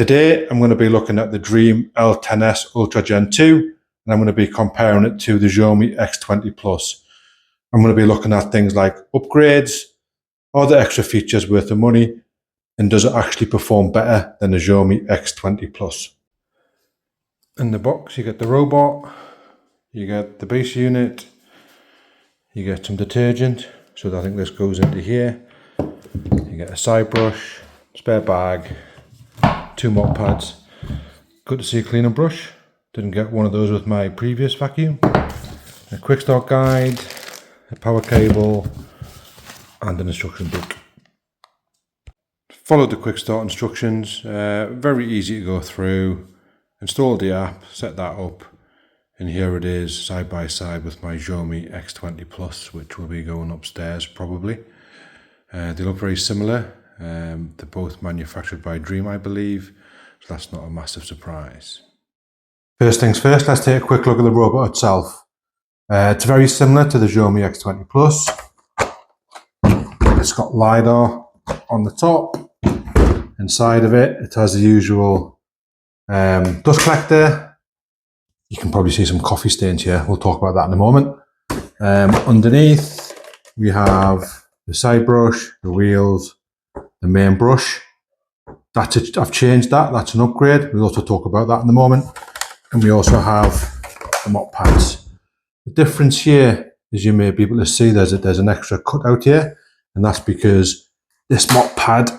Today I'm going to be looking at the Dreame L10s Ultra Gen 2 and I'm going to be comparing it to the Xiaomi X20 Plus. I'm going to be looking at things like upgrades, are the extra features worth the money, and does it actually perform better than the Xiaomi X20 Plus. In the box you get the robot, you get the base unit, you get some detergent, so I think this goes into here, you get a side brush, spare bag, 2 mop pads. Good to see a cleaner brush. Didn't get one of those with my previous vacuum. A quick start guide, a power cable, and an instruction book. Followed the quick start instructions. Very easy to go through. Installed the app, set that up, and here it is side by side with my Xiaomi X20 Plus, which will be going upstairs probably. They look very similar. They're both manufactured by Dreame, I believe, so that's not a massive surprise. First things first, let's take a quick look at the robot itself. It's very similar to the Xiaomi X20 Plus. It's got LiDAR on the top. Inside of it, it has the usual dust collector. You can probably see some coffee stains here. We'll talk about that in a moment. Underneath, we have the side brush, the wheels, the main brush. I've changed that. That's an upgrade. We'll also talk about that in a moment. And we also have the mop pads. The difference here, as you may be able to see, there's an extra cutout here, and that's because this mop pad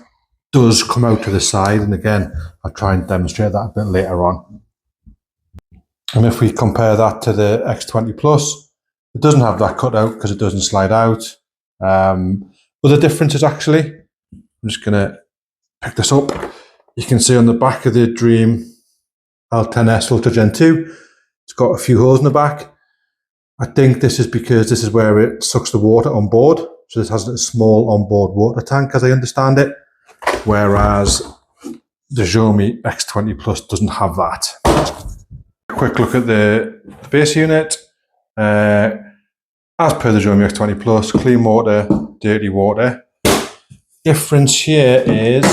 does come out to the side. And again, I'll try and demonstrate that a bit later on. And if we compare that to the X20 Plus, it doesn't have that cutout because it doesn't slide out. Other differences actually. I'm just going to pick this up. You can see on the back of the Dreame L10s Ultra Gen 2, it's got a few holes in the back. I think this is because this is where it sucks the water on board. So this has a small onboard water tank, as I understand it. Whereas the Xiaomi X20 Plus doesn't have that. Quick look at the base unit. As per the Xiaomi X20 Plus, clean water, dirty water. Difference here is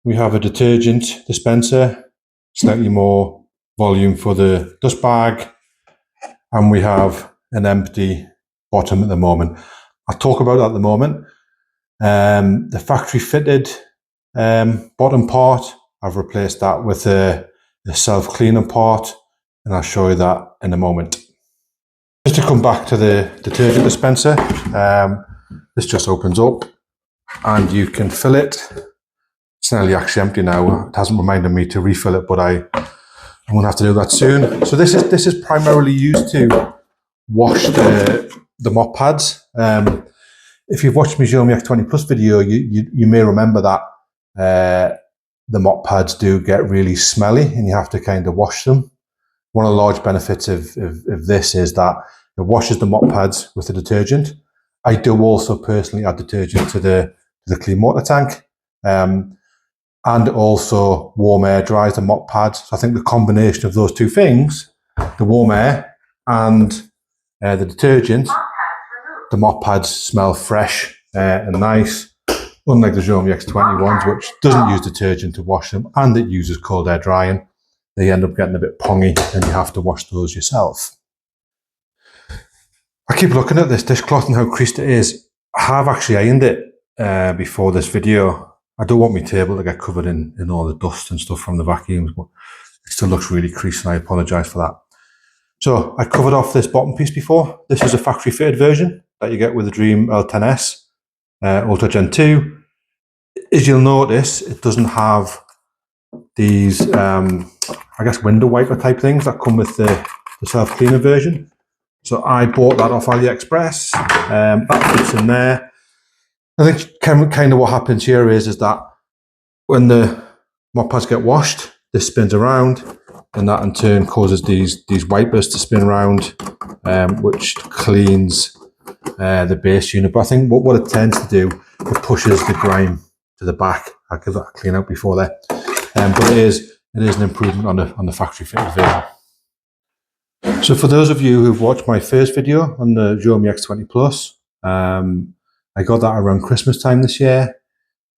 we have a detergent dispenser, slightly more volume for the dust bag, and we have an empty bottom at the moment. I'll talk about that at the moment. The factory fitted bottom part, I've replaced that with a self-cleaning part, and I'll show you that in a moment. Just to come back to the detergent dispenser, this just opens up and you can fill it. It's nearly actually empty now. It hasn't reminded me to refill it, but I'm going to have to do that soon. So this is primarily used to wash the mop pads. If you've watched my Xiaomi X20 Plus video, you may remember that the mop pads do get really smelly and you have to kind of wash them. One of the large benefits of this is that it washes the mop pads with the detergent. I do also personally add detergent to the clean water tank. And also warm air dries the mop pads. So I think the combination of those two things, the warm air and the detergent, the mop pads smell fresh and nice, unlike the Xiaomi X20 ones, which doesn't use detergent to wash them and it uses cold air drying. They end up getting a bit pongy and you have to wash those yourself. I keep looking at this dishcloth and how creased it is. I have actually ironed it before this video. I don't want my table to get covered in all the dust and stuff from the vacuums, but it still looks really creased and I apologise for that. So I covered off this bottom piece before. This is a factory fitted version that you get with the Dreame L10s Ultra Gen 2. As you'll notice, it doesn't have these, I guess, window wiper type things that come with the self-cleaner version. So I bought that off AliExpress. That fits in there. I think kind of what happens here is that when the mop pads get washed, this spins around and that in turn causes these wipers to spin around, which cleans the base unit. But I think what it tends to do, it pushes the grime to the back. I'll give that a clean out before that. But it is an improvement on the factory fitted version. So for those of you who've watched my first video on the Xiaomi X20 Plus, I got that around Christmas time this year.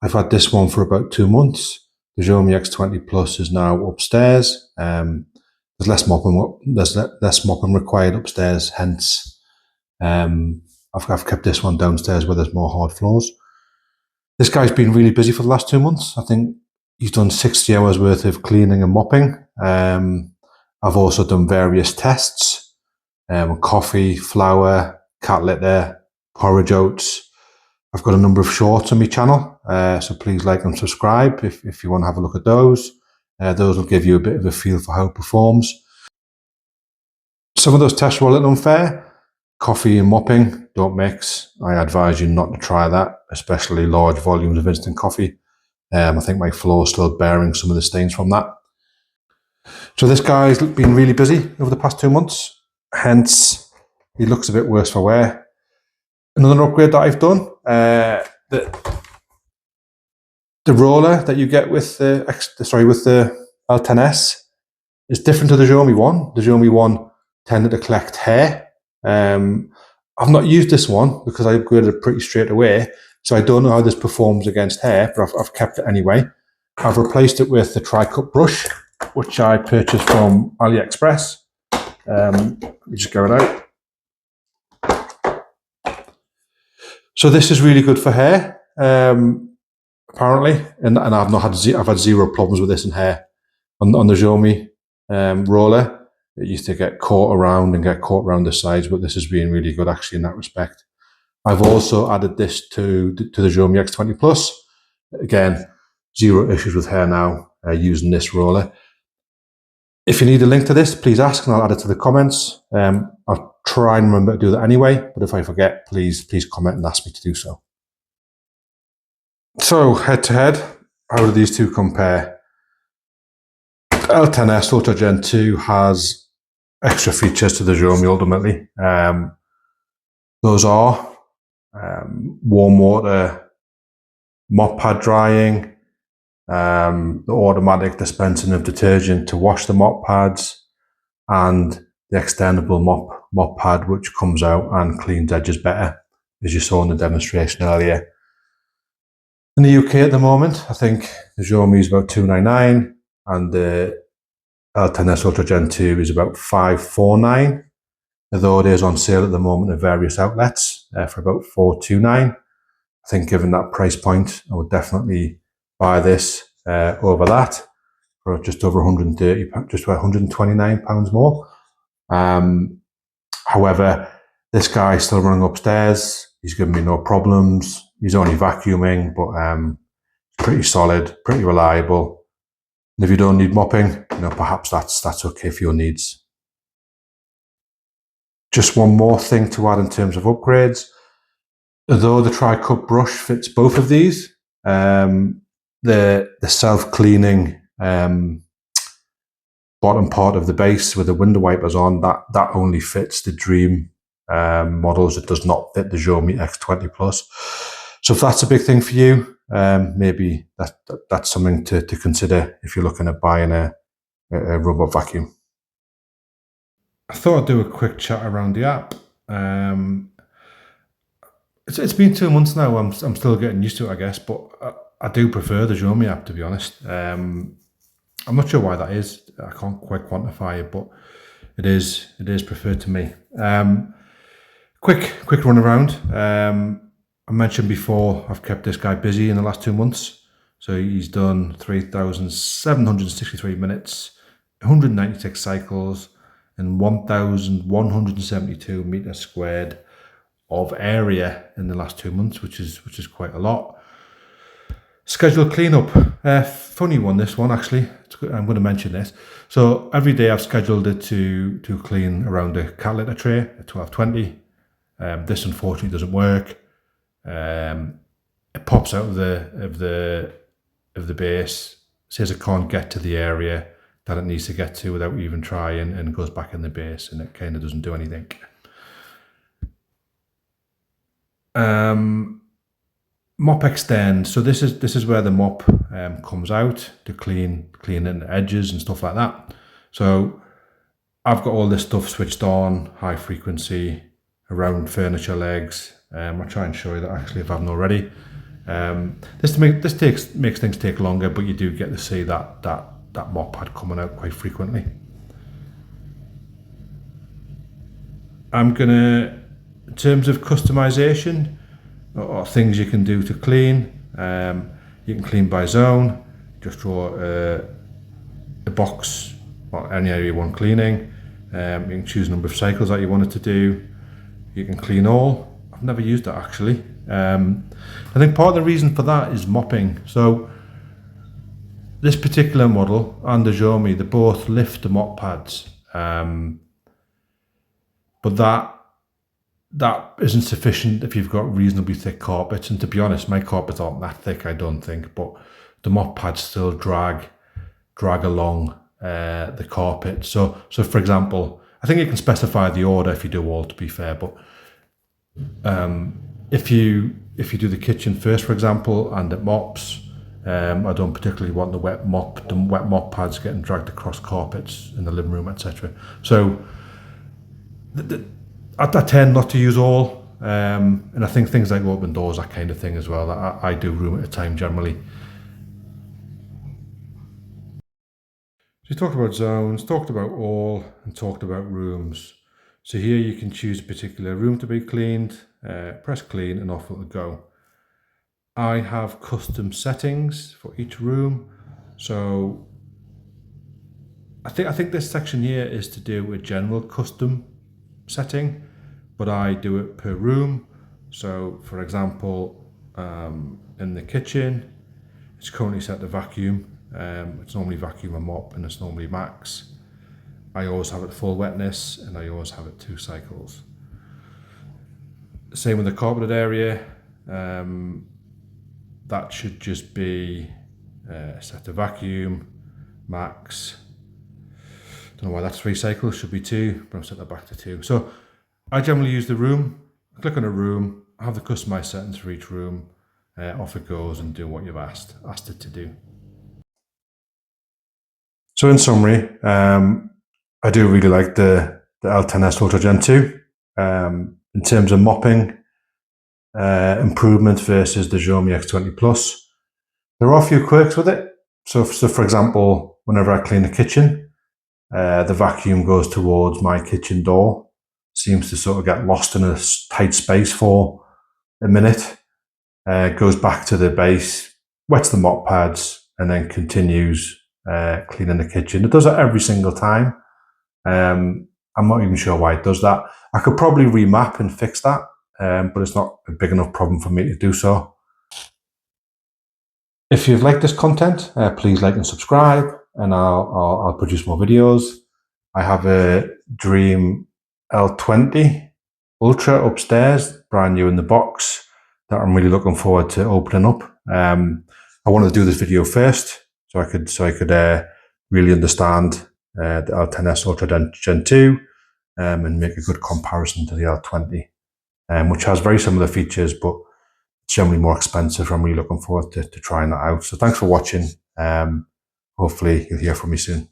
I've had this one for about 2 months. The Xiaomi X20 Plus is now upstairs. There's less mopping required upstairs, hence I've kept this one downstairs where there's more hard floors. This guy's been really busy for the last 2 months. I think he's done 60 hours worth of cleaning and mopping. I've also done various tests, coffee, flour, cat litter, porridge oats. I've got a number of shorts on my channel, so please like and subscribe if you want to have a look at those. Those will give you a bit of a feel for how it performs. Some of those tests were a little unfair. Coffee and mopping don't mix. I advise you not to try that, especially large volumes of instant coffee. I think my floor's still bearing some of the stains from that. So this guy's been really busy over the past 2 months, hence he looks a bit worse for wear. Another upgrade that I've done, the roller that you get with the L10s is different to the Xiaomi one. The Xiaomi one tended to collect hair. I've not used this one because I upgraded it pretty straight away, so I don't know how this performs against hair, but I've kept it anyway. I've replaced it with the Tricut brush, which I purchased from AliExpress. Let me just get it out. So this is really good for hair, apparently, and I've had zero problems with this in hair. On the Xiaomi roller, it used to get caught around the sides, but this has been really good actually in that respect. I've also added this to the Xiaomi X20 Plus. Again, zero issues with hair now using this roller. If you need a link to this, please ask and I'll add it to the comments. I'll try and remember to do that anyway, but if I forget, please comment and ask me to do so. So head to head, how do these two compare? L10s Ultra Gen 2 has extra features to the Xiaomi ultimately. Those are warm water mop pad drying, the automatic dispensing of detergent to wash the mop pads, and the extendable mop pad which comes out and cleans edges better, as you saw in the demonstration earlier. In the UK at the moment, I think the Xiaomi is about $299 and the L10s Ultra Gen 2 is about $549, although it is on sale at the moment at various outlets for about $429. I think given that price point, I would definitely buy this over that for just over £130, just about £129 more. However, this guy's still running upstairs. He's given me no problems. He's only vacuuming, but pretty solid, pretty reliable. And if you don't need mopping, perhaps that's okay for your needs. Just one more thing to add in terms of upgrades. Although the Tricut brush fits both of these, the self-cleaning bottom part of the base with the window wipers on, that only fits the Dreame models. It does not fit the Xiaomi X20 Plus. So if that's a big thing for you, maybe that's something to consider if you're looking at buying a robot vacuum. I thought I'd do a quick chat around the app. It's been 2 months now. I'm still getting used to it, I guess, but I do prefer the Xiaomi app, to be honest. I'm not sure why that is. I can't quite quantify it, but it is preferred to me. Quick run around. I mentioned before I've kept this guy busy in the last 2 months. So he's done 3,763 minutes, 196 cycles, and 1,172 meters squared of area in the last 2 months, which is quite a lot. Scheduled cleanup, funny one, this one actually. I'm going to mention this. So every day I've scheduled it to clean around a cat litter tray at 1220. This unfortunately doesn't work. It pops out of the base, says it can't get to the area that it needs to get to without even trying, and goes back in the base, and it kind of doesn't do anything. Mop extend. So this is where the mop comes out to clean in the edges and stuff like that. So I've got all this stuff switched on, high frequency, around furniture legs. I'll try and show you that actually if I haven't already. This makes things take longer, but you do get to see that mop pad coming out quite frequently. I'm gonna, in terms of customization or things you can do to clean, you can clean by zone. Just draw a box or any area you want cleaning. You can choose a number of cycles that you want it to do. You can clean all. I've never used that actually. I think part of the reason for that is mopping. So this particular model and the Xiaomi, they both lift the mop pads, but that isn't sufficient if you've got reasonably thick carpets. And to be honest, my carpets aren't that thick, I don't think, but the mop pads still drag along the carpet. So for example, I think you can specify the order if you do all, to be fair, but if you do the kitchen first, for example, and it mops, I don't particularly want the wet mop pads getting dragged across carpets in the living room, etc. So I tend not to use all, and I think things like open doors, that kind of thing as well, I do room at a time generally. So we talked about zones, talked about all, and talked about rooms. So here you can choose a particular room to be cleaned, press clean and off it'll go. I have custom settings for each room. So I think this section here is to do a general custom setting, but I do it per room. So for example, in the kitchen, it's currently set to vacuum. It's normally vacuum and mop, and it's normally max. I always have it full wetness, and I always have it 2 cycles. Same with the carpeted area. That should just be set to vacuum, max. Don't know why that's 3 cycles, should be 2, but I'll set that back to 2. So I generally use the room, click on a room, I have the customized settings for each room, off it goes and do what you've asked it to do. So in summary, I do really like the L10s Ultra Gen 2. In terms of mopping, improvement versus the Xiaomi X20 Plus. There are a few quirks with it. So for example, whenever I clean the kitchen, the vacuum goes towards my kitchen door, seems to sort of get lost in a tight space for a minute, goes back to the base, wets the mop pads, and then continues cleaning the kitchen. It does that every single time. I'm not even sure why it does that. I could probably remap and fix that, but it's not a big enough problem for me to do so. If you've liked this content, please like and subscribe, and I'll produce more videos. I have a Dreame L20 Ultra upstairs, brand new in the box, that I'm really looking forward to opening up. I wanted to do this video first, so I could really understand the L10s Ultra Gen 2 and make a good comparison to the L20, which has very similar features, but it's generally more expensive. I'm really looking forward to trying that out. So thanks for watching. Hopefully you'll hear from me soon.